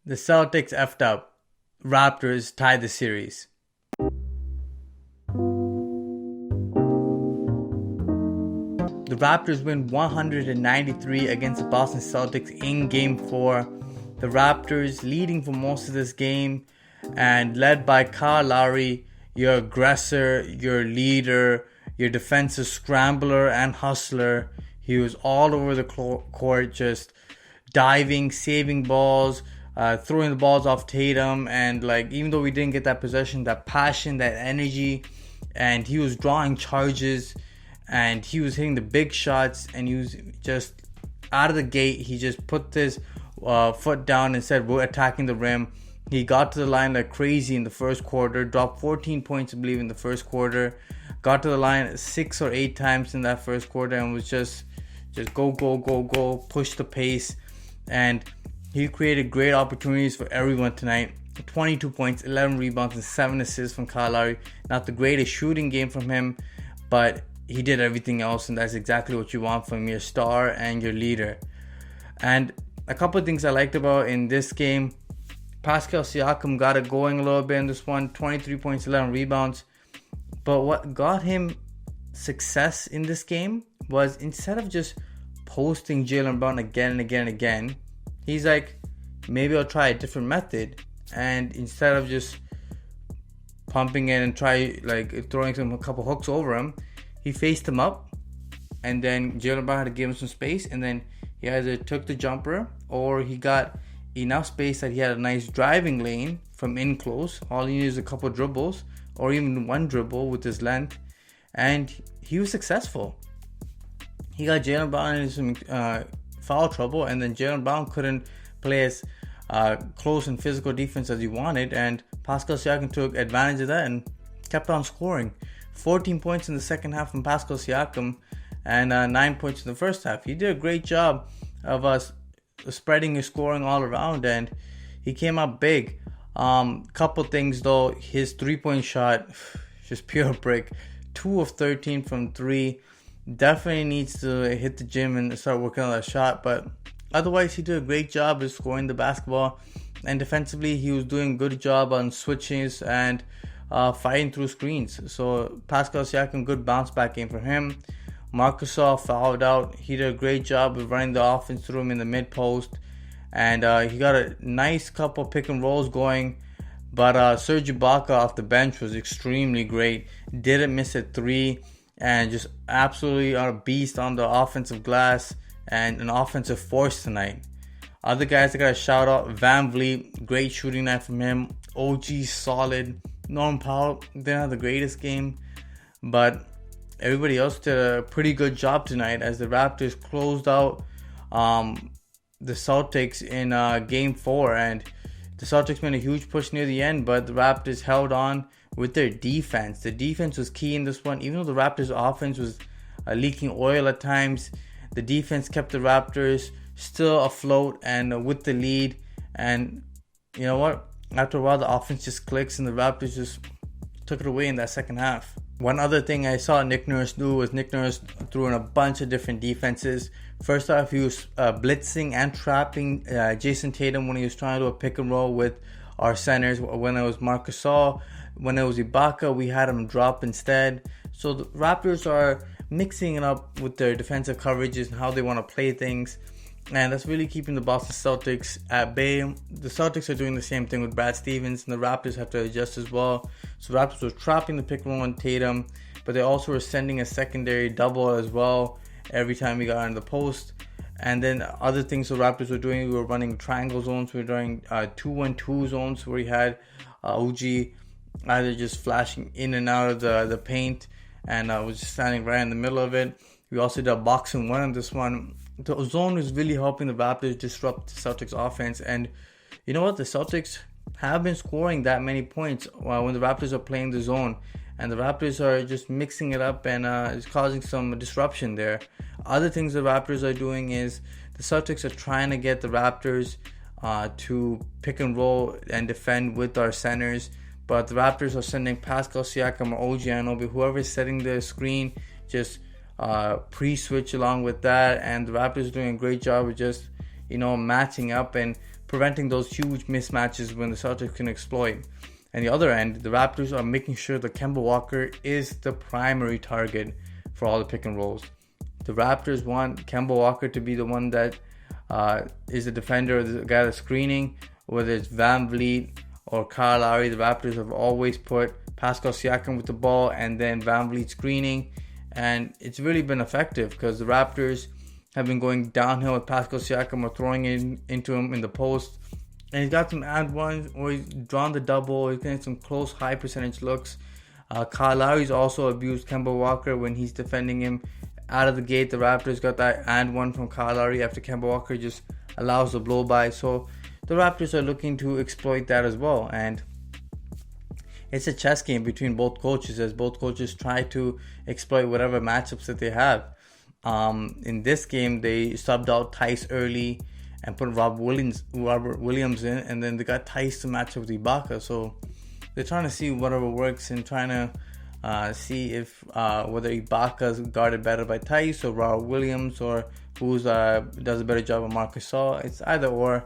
The Celtics effed up. Raptors tied the series. The Raptors win 193 against the Boston Celtics in Game 4. The Raptors leading for most of this game and led by Kyle Lowry, your aggressor, your leader, your defensive scrambler and hustler. He was all over the court, just diving, saving balls, throwing the balls off Tatum, and even though we didn't get that possession, that passion, that energy, and he was drawing charges, and he was hitting the big shots, and he was just out of the gate. He just put his foot down and said, we're attacking the rim. He got to the line like crazy in the first quarter, dropped 14 points, I believe, in the first quarter. Got to the line 6 or 8 times in that first quarter and was just go, push the pace. And he created great opportunities for everyone tonight. 22 points, 11 rebounds, and 7 assists from Kyle Lowry. Not the greatest shooting game from him, but he did everything else, and that's exactly what you want from your star and your leader. And a couple of things I liked about in this game, Pascal Siakam got it going a little bit in this one, 23 points, 11 rebounds. But what got him success in this game was, instead of just posting Jaylen Brown again and again and again, he's like, maybe I'll try a different method. And instead of just pumping it and throwing a couple hooks over him, he faced him up, and then Jaylen Brown had to give him some space, and then he either took the jumper or he got enough space that he had a nice driving lane from in close. All he needed is a couple dribbles or even one dribble with his length, and he was successful. He got Jaylen Brown in some foul trouble, and then Jaylen Brown couldn't play as close and physical defense as he wanted, and Pascal Siakam took advantage of that and kept on scoring. 14 points in the second half from Pascal Siakam and 9 points in the first half. He did a great job of spreading his scoring all around, and he came up big. Couple things though, his 3-point shot, just pure brick. 2 of 13 from 3. Definitely needs to hit the gym and start working on that shot, but otherwise he did a great job of scoring the basketball, and defensively he was doing a good job on switches and fighting through screens. So Pascal Siakam, good bounce back game for him. Marc Gasol fouled out. He did a great job of running the offense through him in the mid post, and he got a nice couple pick and rolls going. But Serge Ibaka off the bench was extremely great. Didn't miss a 3, and just absolutely a beast on the offensive glass and an offensive force tonight. Other guys I got to shout out: Van Vliet, great shooting night from him. OG solid. Norm Powell didn't have the greatest game, but everybody else did a pretty good job tonight as the Raptors closed out the Celtics in Game 4. And the Celtics made a huge push near the end, but the Raptors held on with their defense. The defense was key in this one. Even though the Raptors' offense was leaking oil at times, the defense kept the Raptors still afloat and with the lead. And you know what? After a while, the offense just clicks, and the Raptors just took it away in that second half. One other thing I saw Nick Nurse do was Nick Nurse threw in a bunch of different defenses. First off, he was blitzing and trapping Jason Tatum when he was trying to do a pick and roll with our centers. When it was Marc Gasol, when it was Ibaka, we had him drop instead. So the Raptors are mixing it up with their defensive coverages and how they want to play things. And that's really keeping the Boston Celtics at bay. The Celtics are doing the same thing with Brad Stevens, and the Raptors have to adjust as well. So the Raptors were trapping the pick and roll on Tatum, but they also were sending a secondary double as well every time we got into the post. And then other things the Raptors were doing, we were running triangle zones. We were doing 2-1-2 zones where we had OG either just flashing in and out of the paint and was just standing right in the middle of it. We also did a box and one on this one. The zone was really helping the Raptors disrupt the Celtics offense. And you know what? The Celtics have been scoring that many points when the Raptors are playing the zone. And the Raptors are just mixing it up and it's causing some disruption there. Other things the Raptors are doing is the Celtics are trying to get the Raptors to pick and roll and defend with our centers. But the Raptors are sending Pascal Siakam or OG Anunoby, whoever is setting the screen, just pre-switch along with that. And the Raptors are doing a great job of just, matching up and preventing those huge mismatches when the Celtics can exploit. And the other end, the Raptors are making sure that Kemba Walker is the primary target for all the pick and rolls. The Raptors want Kemba Walker to be the one that is the defender, the guy that's screening, whether it's VanVleet or Kyle Lowry. The Raptors have always put Pascal Siakam with the ball and then VanVleet screening, and it's really been effective because the Raptors have been going downhill with Pascal Siakam or throwing it into him in the post, and he's got some and ones, or he's drawn the double. He's getting some close high percentage looks. Kyle Lowry's also abused Kemba Walker when he's defending him out of the gate. The Raptors got that and one from Kyle Lowry after Kemba Walker just allows the blow by. So the Raptors are looking to exploit that as well, and it's a chess game between both coaches as both coaches try to exploit whatever matchups that they have. In this game, they subbed out Tice early and put Robert Williams in, and then they got Tice to match up with Ibaka. So they're trying to see whatever works and trying to see if whether Ibaka's guarded better by Tice or Robert Williams, or who's does a better job of Marcus Gasol. It's either or.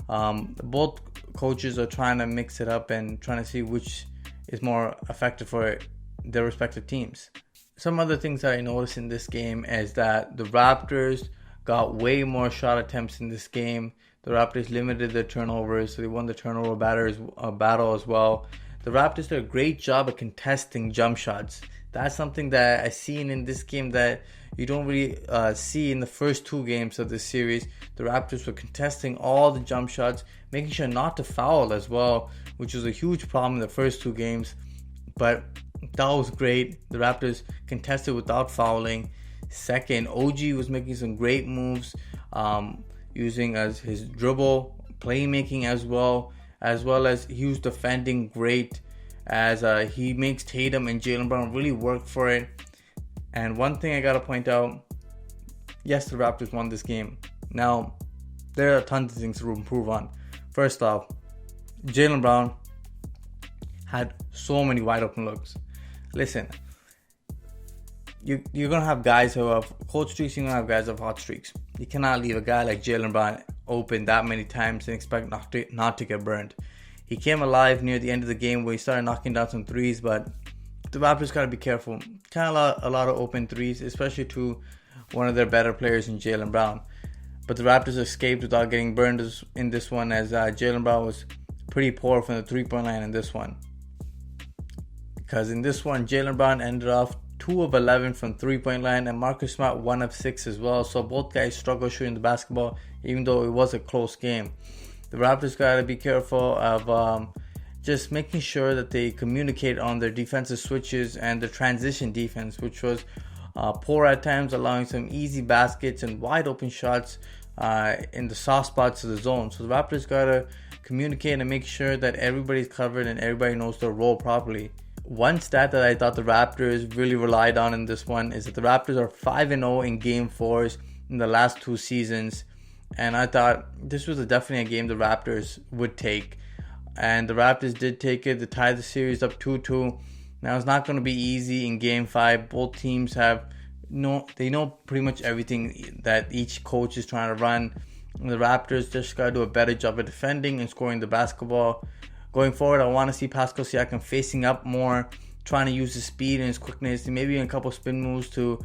Both coaches are trying to mix it up and trying to see which is more effective for their respective teams. Some other things that I noticed in this game is that the Raptors got way more shot attempts in this game. The Raptors limited their turnovers, so they won the turnover battle as well. The Raptors did a great job of contesting jump shots. That's something that I seen in this game that you don't really see in the first two games of this series. The Raptors were contesting all the jump shots, making sure not to foul as well, which was a huge problem in the first two games. But that was great. The Raptors contested without fouling. Second, OG was making some great moves, using as his dribble, playmaking as well as he was defending great, as he makes Tatum and Jaylen Brown really work for it. And one thing I gotta point out, yes, the Raptors won this game. Now, there are tons of things to improve on. First off, Jaylen Brown had so many wide open looks. Listen, you're gonna have guys who have cold streaks, you're gonna have guys who have hot streaks. You cannot leave a guy like Jaylen Brown open that many times and expect not to get burned. He came alive near the end of the game where he started knocking down some threes, but the Raptors gotta be careful. Kind of a lot of open threes, especially to one of their better players in Jaylen Brown. But the Raptors escaped without getting burned in this one, as Jaylen Brown was pretty poor from the 3-point line in this one. Because in this one, Jaylen Brown ended off 2 of 11 from 3-point line, and Marcus Smart 1 of 6 as well. So both guys struggled shooting the basketball, even though it was a close game. The Raptors got to be careful of just making sure that they communicate on their defensive switches and the transition defense, which was poor at times, allowing some easy baskets and wide open shots in the soft spots of the zone. So the Raptors got to communicate and make sure that everybody's covered and everybody knows their role properly. One stat that I thought the Raptors really relied on in this one is that the Raptors are 5-0 in Game 4s in the last 2 seasons. And I thought this was definitely a game the Raptors would take. And the Raptors did take it. They tied the series up 2-2. Now, it's not going to be easy in Game 5. Both teams they know pretty much everything that each coach is trying to run. And the Raptors just got to do a better job of defending and scoring the basketball. Going forward, I want to see Pascal Siakam facing up more, trying to use his speed and his quickness, and maybe a couple spin moves to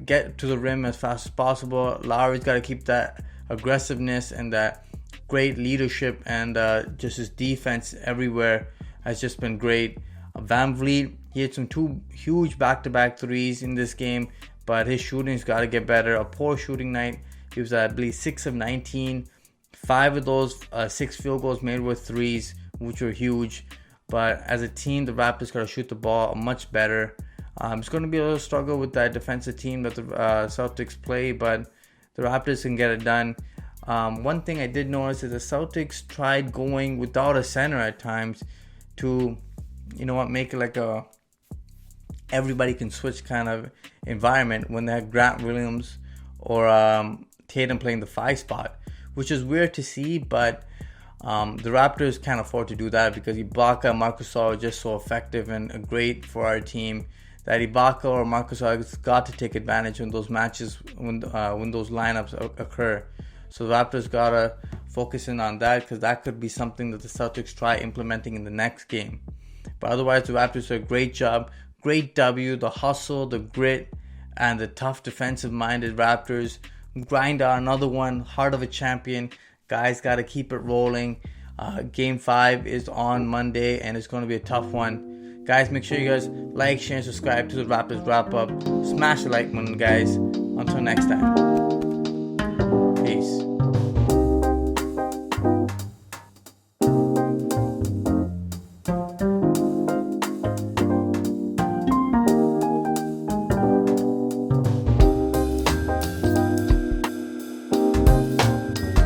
get to the rim as fast as possible. Lowry's got to keep that aggressiveness and that great leadership, and just his defense everywhere has just been great. VanVleet, he had some 2 huge back-to-back threes in this game, but his shooting's got to get better. A poor shooting night. He was, I believe, 6 of 19. 5 of those 6 field goals made with threes, which were huge. But as a team, the Raptors got to shoot the ball much better. It's going to be a little struggle with that defensive team that the Celtics play, but the Raptors can get it done. One thing I did notice is the Celtics tried going without a center at times to, make it like a everybody can switch kind of environment when they had Grant Williams or Tatum playing the 5 spot, which is weird to see, but the Raptors can't afford to do that because Ibaka and Marcus Gasol are just so effective and great for our team that Ibaka or Marcus Gasol has got to take advantage when those matches, when those lineups occur. So the Raptors gotta focus in on that, because that could be something that the Celtics try implementing in the next game. But otherwise, the Raptors do a great job. Great W. The hustle, the grit, and the tough defensive-minded Raptors grind out another one. Heart of a champion. Guys got to keep it rolling. Game 5 is on Monday, and it's going to be a tough one. Guys, make sure you guys like, share, and subscribe to the Raptors Wrap Up. Smash the like button, guys. Until next time.